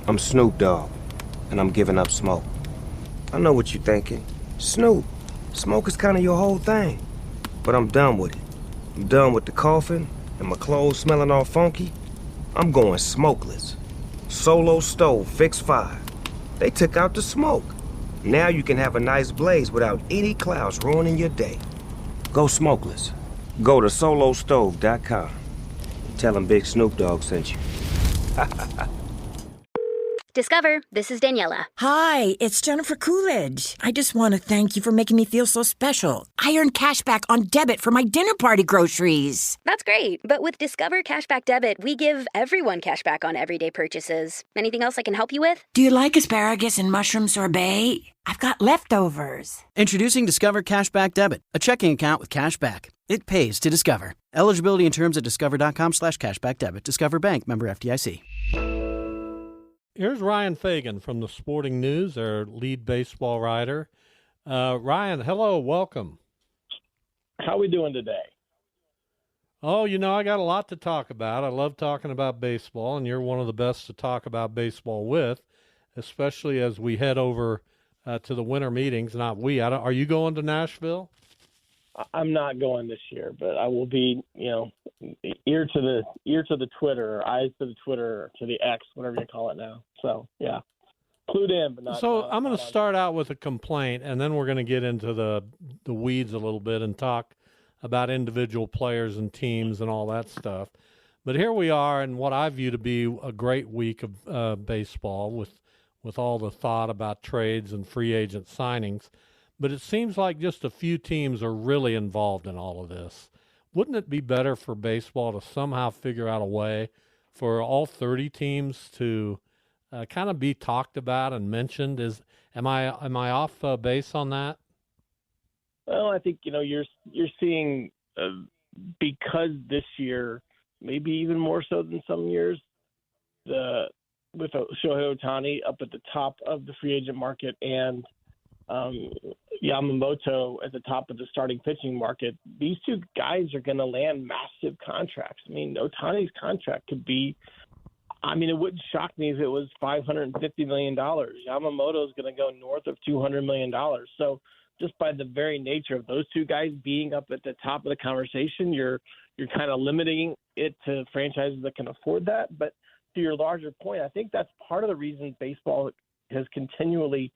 I'm Snoop Dogg, and I'm giving up smoke. I know what you're thinking. Snoop, smoke is kind of your whole thing. But I'm done with it. I'm done with the coughing and my clothes smelling all funky. I'm going smokeless. Solo stove, fixed fire. They took out the smoke. Now you can have a nice blaze without any clouds ruining your day. Go smokeless. Go to solostove.com. Tell them Big Snoop Dogg sent you. Discover, this is Daniela. Hi, it's Jennifer Coolidge. I just want to thank you for making me feel so special. I earned cash back on debit for my dinner party groceries. That's great, but with Discover Cashback Debit, we give everyone cash back on everyday purchases. Anything else I can help you with? Do you like asparagus and mushroom sorbet? I've got leftovers. Introducing Discover Cashback Debit, a checking account with cash back. It pays to Discover. Eligibility and terms at discover.com/cashbackdebit. Discover Bank, member FDIC. Here's Ryan Fagan from the Sporting News, our lead baseball writer. Ryan, hello, welcome. How are we doing today? Oh, I got a lot to talk about. I love talking about baseball, and you're one of the best to talk about baseball with, especially as we head over to the winter meetings. Not we. Are you going to Nashville? I'm not going this year, but I will be, ear to the Twitter, or eyes to the Twitter, or to the X, whatever you call it now. So, yeah, clued in, but not. So I'm going to start out with a complaint, and then we're going to get into the weeds a little bit and talk about individual players and teams and all that stuff. But here we are in what I view to be a great week of baseball with all the thought about trades and free agent signings. But it seems like just a few teams are really involved in all of this. Wouldn't it be better for baseball to somehow figure out a way for all 30 teams to kind of be talked about and mentioned? Am I off base on that? Well, I think you're seeing because this year, maybe even more so than some years, with Shohei Ohtani up at the top of the free agent market and Yamamoto at the top of the starting pitching market, these two guys are going to land massive contracts. I mean, Ohtani's contract could be, it wouldn't shock me if it was $550 million. Yamamoto is going to go north of $200 million. So just by the very nature of those two guys being up at the top of the conversation, you're kind of limiting it to franchises that can afford that. But to your larger point, I think that's part of the reason baseball has continually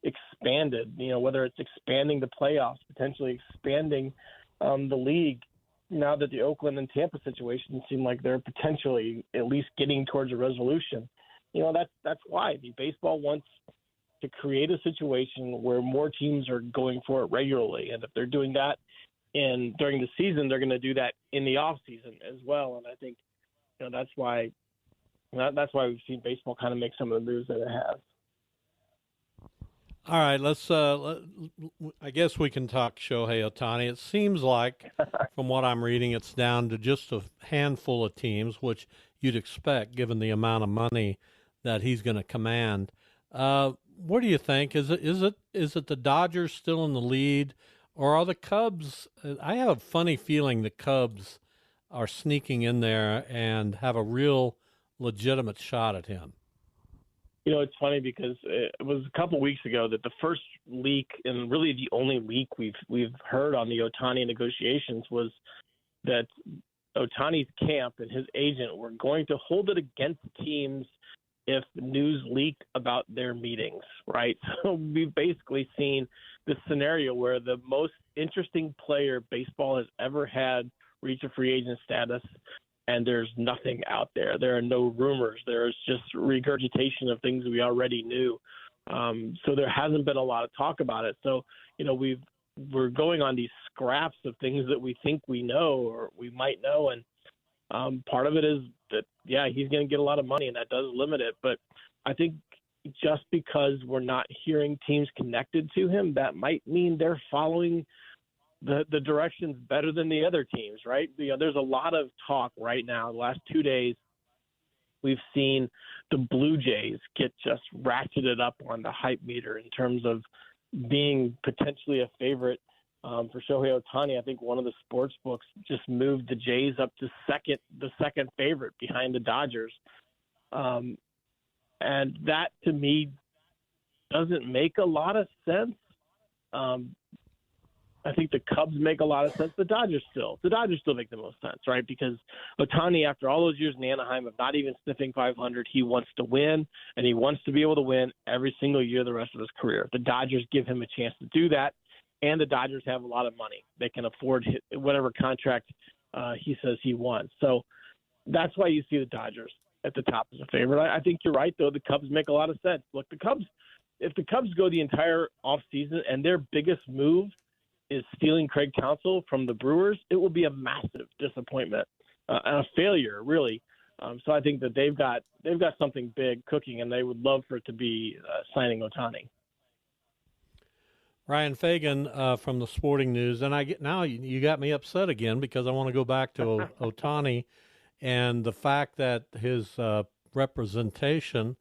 expanded, whether it's expanding the playoffs, potentially expanding the league. Now that the Oakland and Tampa situation seem like they're potentially at least getting towards a resolution, that's why. I mean, baseball wants to create a situation where more teams are going for it regularly, and if they're doing that during the season, they're going to do that in the off season as well. And I think that's why we've seen baseball kind of make some of the moves that it has. All right, let's. I guess we can talk Shohei Ohtani. It seems like, from what I'm reading, it's down to just a handful of teams, which you'd expect given the amount of money that he's going to command. What do you think? Is it the Dodgers still in the lead, or are the Cubs? I have a funny feeling the Cubs are sneaking in there and have a real legitimate shot at him. It's funny because it was a couple weeks ago that the first leak, and really the only leak we've heard on the Ohtani negotiations, was that Ohtani's camp and his agent were going to hold it against teams if news leaked about their meetings, right? So we've basically seen this scenario where the most interesting player baseball has ever had reach a free agent status, and there's nothing out there. There are no rumors. There's just regurgitation of things we already knew. So there hasn't been a lot of talk about it. So, we're going on these scraps of things that we think we know or we might know. And part of it is that, he's going to get a lot of money, and that does limit it. But I think just because we're not hearing teams connected to him, that might mean they're following the directions better than the other teams, right? There's a lot of talk right now. The last 2 days, we've seen the Blue Jays get just ratcheted up on the hype meter in terms of being potentially a favorite for Shohei Ohtani. I think one of the sports books just moved the Jays up to the second favorite behind the Dodgers. And that, to me, doesn't make a lot of sense. I think the Cubs make a lot of sense. The Dodgers still make the most sense, right? Because Ohtani, after all those years in Anaheim of not even sniffing 500, he wants to win, and he wants to be able to win every single year the rest of his career. The Dodgers give him a chance to do that, and the Dodgers have a lot of money. They can afford whatever contract he says he wants. So that's why you see the Dodgers at the top as a favorite. I think you're right, though. The Cubs make a lot of sense. Look, if the Cubs go the entire offseason and their biggest move is stealing Craig Counsell from the Brewers, it will be a massive disappointment and a failure, really. So I think that they've got something big cooking, and they would love for it to be signing Ohtani. Ryan Fagan from the Sporting News, and you got me upset again because I want to go back to Ohtani and the fact that his representation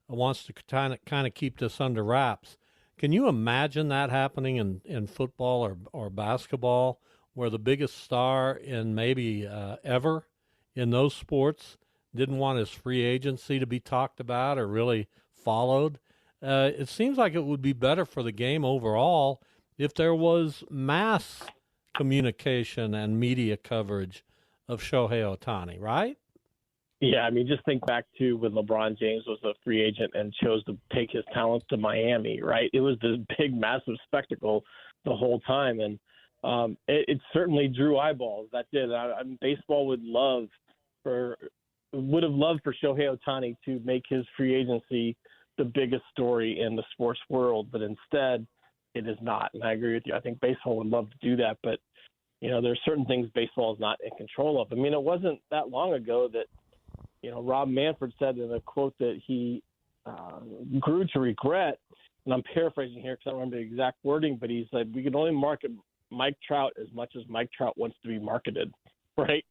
wants to kind of keep this under wraps. Can you imagine that happening in football or basketball, where the biggest star in maybe ever in those sports didn't want his free agency to be talked about or really followed? It seems like it would be better for the game overall if there was mass communication and media coverage of Shohei Ohtani, right? Yeah, I mean, just think back to when LeBron James was a free agent and chose to take his talents to Miami, right? It was this big, massive spectacle the whole time, and it certainly drew eyeballs. That did. Baseball would have loved for Shohei Ohtani to make his free agency the biggest story in the sports world, but instead it is not. And I agree with you. I think baseball would love to do that, but there's certain things baseball is not in control of. I mean, it wasn't that long ago that Rob Manfred said in a quote that he grew to regret, and I'm paraphrasing here because I don't remember the exact wording, but he said, we can only market Mike Trout as much as Mike Trout wants to be marketed, right?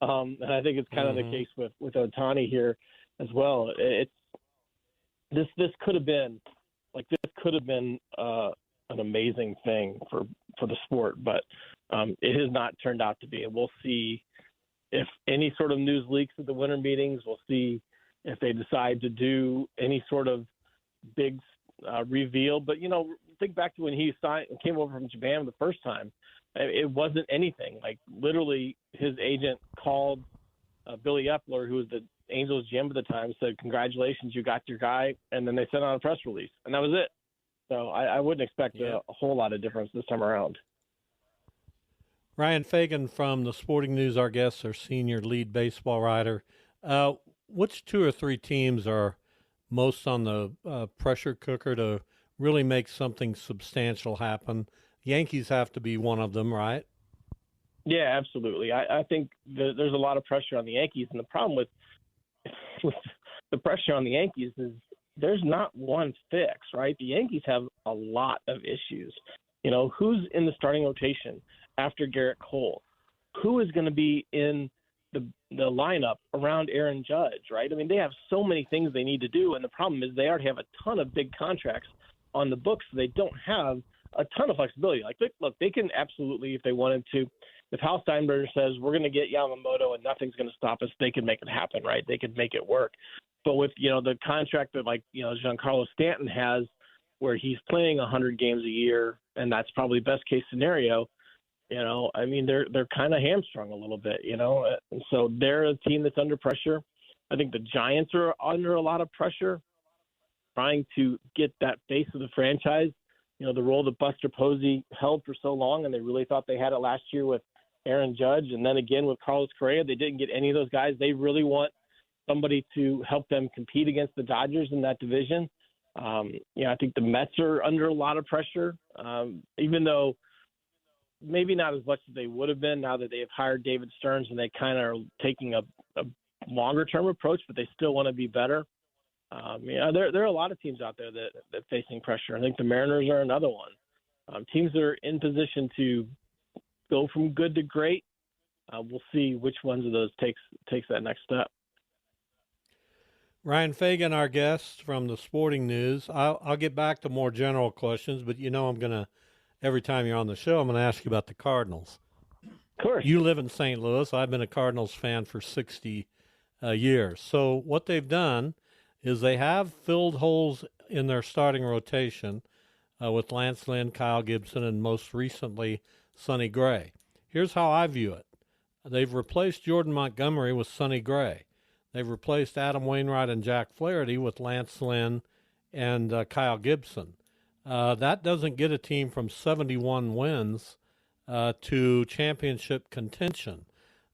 And I think it's kind of the case with Ohtani here as well. This could have been an amazing thing for the sport, but it has not turned out to be. And we'll see if any sort of news leaks at the winter meetings. We'll see if they decide to do any sort of big reveal. But, think back to when he came over from Japan the first time. It wasn't anything. Like, literally, his agent called Billy Epler, who was the Angels GM at the time, said, congratulations, you got your guy. And then they sent out a press release, and that was it. So I wouldn't expect a whole lot of difference this time around. Ryan Fagan from the Sporting News, our guest, our senior lead baseball writer. Which two or three teams are most on the pressure cooker to really make something substantial happen? Yankees have to be one of them, right? Yeah, absolutely. I think there's a lot of pressure on the Yankees, and the problem with the pressure on the Yankees is there's not one fix, right? The Yankees have a lot of issues. Who's in the starting rotation after Garrett Cole? Who is going to be in the lineup around Aaron Judge, right? I mean, they have so many things they need to do, and the problem is they already have a ton of big contracts on the books, so they don't have a ton of flexibility. Like, look, they can absolutely, if they wanted to, if Hal Steinbrenner says we're going to get Yamamoto and nothing's going to stop us, they can make it happen, right? They could make it work. But with, the contract that, Giancarlo Stanton has, where he's playing 100 games a year, and that's probably best case scenario, I mean, they're kind of hamstrung a little bit, and so they're a team that's under pressure. I think the Giants are under a lot of pressure, trying to get that face of the franchise, the role that Buster Posey held for so long, and they really thought they had it last year with Aaron Judge, and then again with Carlos Correa. They didn't get any of those guys. They really want somebody to help them compete against the Dodgers in that division. I think the Mets are under a lot of pressure, even though maybe not as much as they would have been now that they have hired David Stearns, and they kind of are taking a longer-term approach, but they still want to be better. There are a lot of teams out there that are facing pressure. I think the Mariners are another one. Teams that are in position to go from good to great. We'll see which ones of those takes that next step. Ryan Fagan, our guest from the Sporting News. I'll get back to more general questions, but I'm going to, every time you're on the show, I'm going to ask you about the Cardinals. Of course. You live in St. Louis. I've been a Cardinals fan for 60 years. So what they've done is they have filled holes in their starting rotation with Lance Lynn, Kyle Gibson, and most recently Sonny Gray. Here's how I view it. They've replaced Jordan Montgomery with Sonny Gray. They've replaced Adam Wainwright and Jack Flaherty with Lance Lynn and Kyle Gibson. That doesn't get a team from 71 wins to championship contention.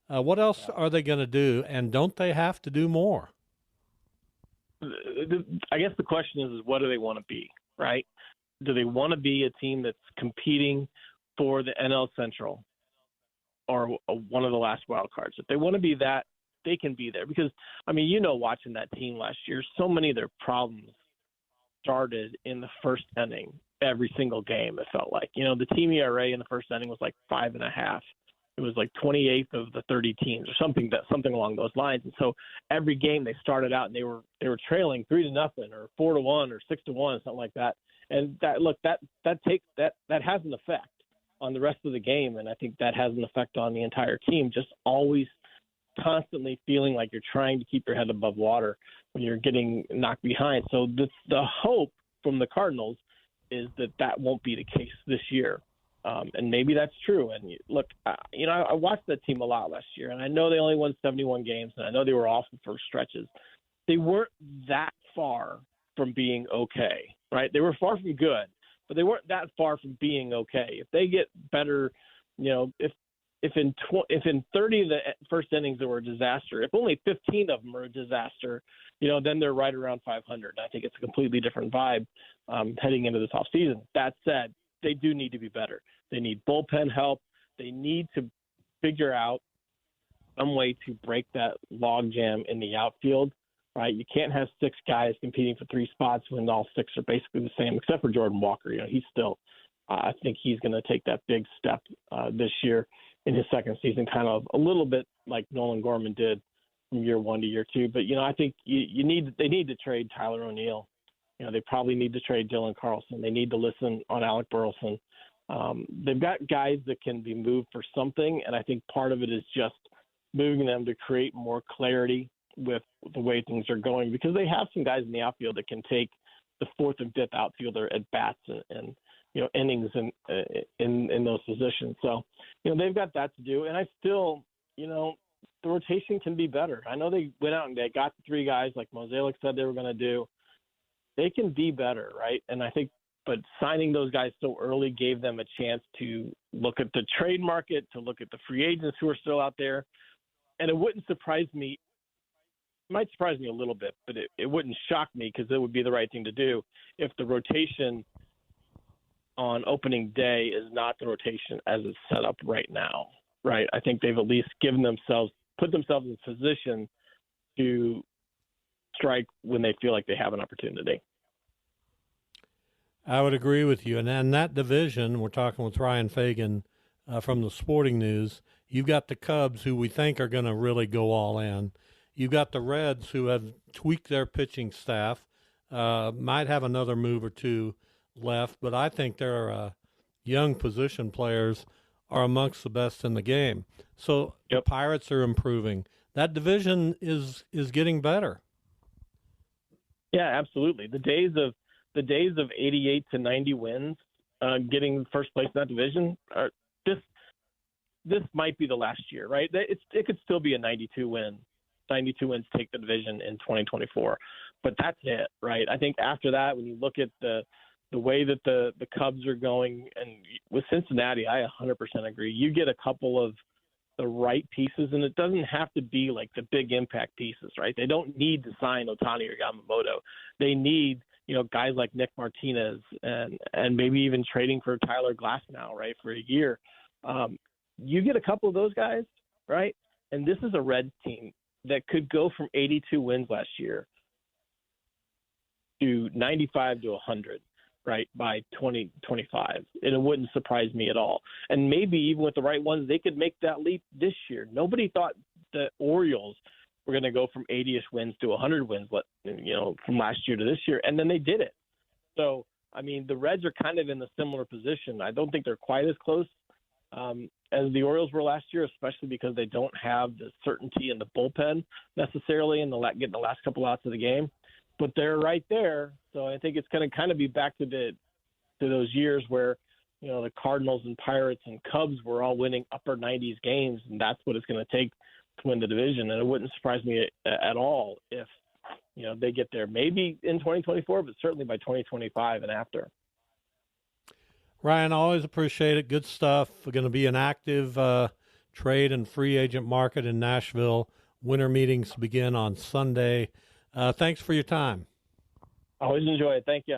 What else are they going to do, and don't they have to do more? I guess the question is what do they want to be, right? Do they want to be a team that's competing for the NL Central or one of the last wild cards? If they want to be that, they can be there. Because, I mean, watching that team last year, so many of their problems started in the first inning every single game, it felt like. The team ERA in the first inning was like 5.5. It was like 28th of the 30 teams or something along those lines. And so every game they started out and they were trailing 3-0 or 4-1 or 6-1, something like that. And that has an effect on the rest of the game. And I think that has an effect on the entire team, just always constantly feeling like you're trying to keep your head above water when you're getting knocked behind. So the hope from the Cardinals is that won't be the case this year. And maybe that's true. And look, I watched that team a lot last year, and I know they only won 71 games, and I know they were awful for stretches. They weren't that far from being okay, right? They were far from good, but they weren't that far from being okay. If they get better, if in 30 of the first innings they were a disaster, if only 15 of them are a disaster, then they're right around 500. I think it's a completely different vibe heading into this offseason. That said, they do need to be better. They need bullpen help. They need to figure out some way to break that logjam in the outfield, right? You can't have 6 guys competing for 3 spots when all 6 are basically the same, except for Jordan Walker. He's still, I think he's going to take that big step this year in his second season, kind of a little bit like Nolan Gorman did from year 1 to year 2. But, I think they need to trade Tyler O'Neill. They probably need to trade Dylan Carlson. They need to listen on Alec Burleson. They've got guys that can be moved for something, and I think part of it is just moving them to create more clarity with the way things are going, because they have some guys in the outfield that can take the 4th and 5th outfielder at bats and innings in those positions. So, they've got that to do, and I still, the rotation can be better. I know they went out and they got the 3 guys like Mosaic said they were going to do. They can be better, right? And I think, but signing those guys so early gave them a chance to look at the trade market, to look at the free agents who are still out there. And it wouldn't surprise me. It might surprise me a little bit, but it wouldn't shock me, because it would be the right thing to do if the rotation on opening day is not the rotation as it's set up right now, right? I think they've at least put themselves in position to strike when they feel like they have an opportunity. I would agree with you. And in that division, we're talking with Ryan Fagan from the Sporting News. You've got the Cubs, who we think are going to really go all in. You've got the Reds, who have tweaked their pitching staff, might have another move or 2 left, but I think their young position players are amongst the best in the game. So The Pirates are improving. That division is getting better. Yeah, absolutely. The days of 88 to 90 wins, getting first place in that division, this might be the last year, right? It could still be a 92 wins take the division in 2024, but that's it, right? I think after that, when you look at the way that the Cubs are going, and with Cincinnati, I 100% agree. You get a couple of the right pieces, and it doesn't have to be like the big impact pieces, right? They don't need to sign Ohtani or Yamamoto. They need, guys like Nick Martinez and maybe even trading for Tyler Glasnow, right, for a year. You get a couple of those guys, right? And this is a Reds team that could go from 82 wins last year to 95 to 100. Right, by 2025. And it wouldn't surprise me at all. And maybe even with the right ones, they could make that leap this year. Nobody thought the Orioles were going to go from 80-ish wins to 100 wins, from last year to this year. And then they did it. So, I mean, the Reds are kind of in a similar position. I don't think they're quite as close as the Orioles were last year, especially because they don't have the certainty in the bullpen necessarily in getting the last couple outs of the game. but they're right there. So I think it's going to kind of be back to those years where, the Cardinals and Pirates and Cubs were all winning upper 90s games, and that's what it's going to take to win the division. And it wouldn't surprise me at all if, they get there maybe in 2024, but certainly by 2025 and after. Ryan, always appreciate it. Good stuff. We're going to be an active trade and free agent market in Nashville. Winter meetings begin on Sunday. Thanks for your time. Always enjoy it. Thank you.